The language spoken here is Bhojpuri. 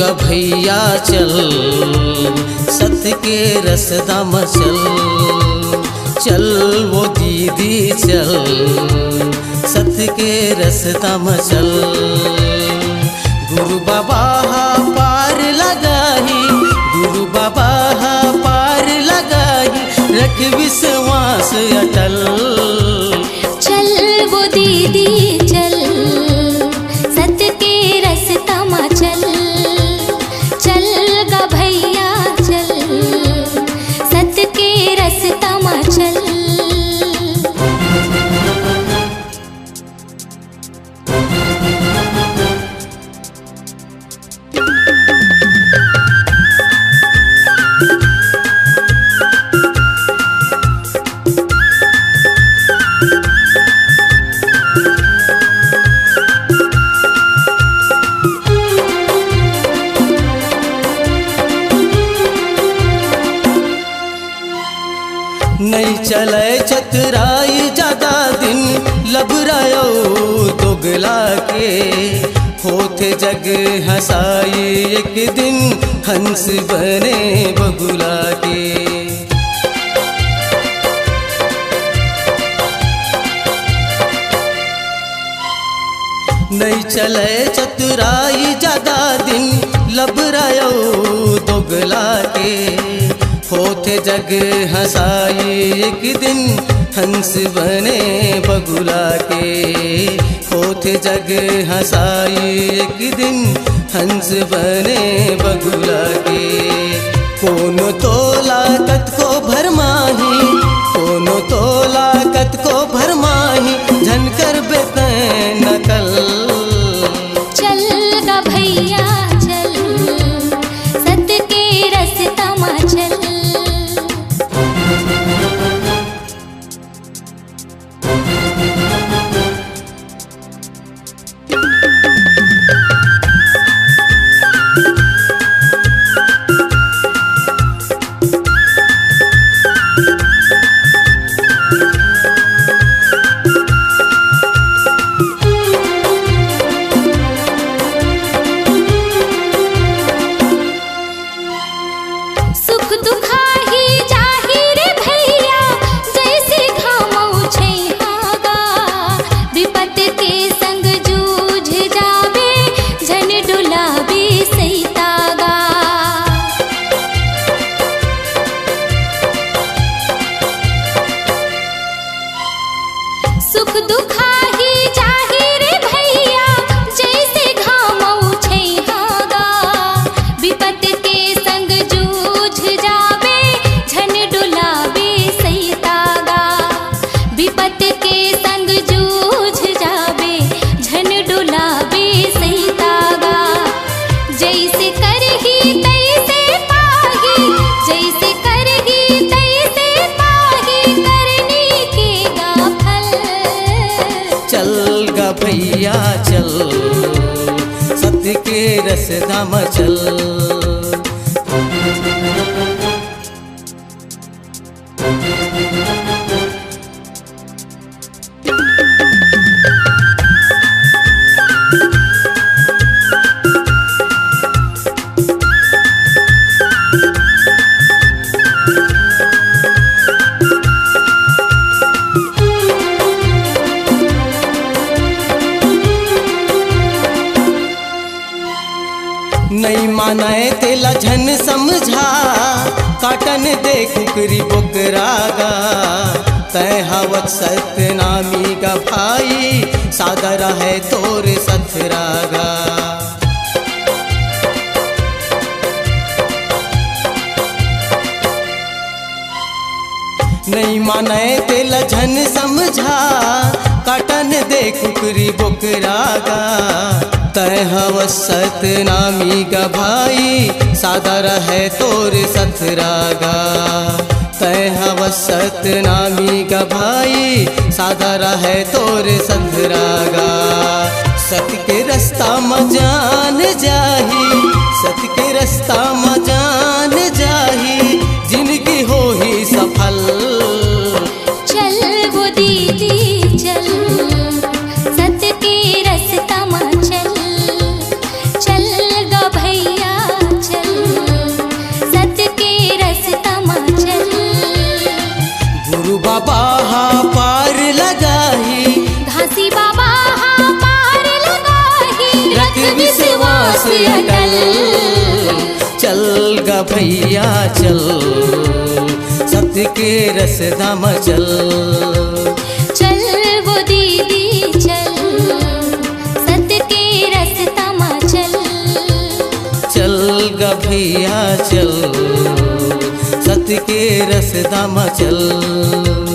ग भैया चल, सत्य के रसदा में चल, चल वो दीदी चल, सत्य के रसदा में चल। गुरु बाबा पार लगाही, गुरु बाबा पार लगाही, रख विश्वास अटल। चल वो दीदी चल, सत्य के रास्ता में चल, चल ग भैया चल, सत्य के रास्ता में चल। नहीं चले चतुराई ज्यादा दिन, लबरायो दोगला के, होते जग हंसाई एक दिन, हंस बने बगुला के। नहीं चले चतुराई ज्यादा दिन, लबरायो दोगला के, होते जग हंसाई एक दिन, हंस बने बगुला के, होते जग हंसाई एक दिन, हंस बने बगुला के। कौन तो लाकत को भरमाही, कौन तो लाकत को भरमाही, झनकर बेते नकल। चल ग भैया चल, सत्य के रास्ता में चल। सुख दुखाही जाही रे भैया, जैसे घामौ छैहागा, विपत के संग जूझ जावे, झन डुलावे सैतागा। सुख दुखाही जाही रे भैया, जैसे घामौ छैहागा, विपत के संग जूझ जावे, झन डुलावे सैतागा। विपत के संग जूझ जावे, झन डुलावे सैतागा। जैसे करही तैसे पाही, जैसे करही तैसे पाही, करनी के गा फल। चल ग भैया चल, सत्य के रसदा में चल। नहीं मानाए तेला झन समझा, काटन दे कुकरी बुकरागा, तय हवत सतनामी का भाई, सागर है तोर सथरागा। नहीं माने तेला झन समझा, काटन दे कुकरी बुकरागा, तय हवस सतनामी का भाई, सादा रहे तोर सथरागा। तय हवस सतनामी का भाई, सादा रहे तोर सथरागा। सत्य के रास्ता में जान जाही, सत्य के रास्ता में जान जाही, जिंदगी हो ही सफल। चल वो दीदी चल, सत्य के रास्ता में चल, चल गा भैया भैया चल, सत्य के रसदा में चल। चल वो दीदी चल, सत्य के रास्ता में चल। चल ग भैया चल, सत्य के रसदा में चल।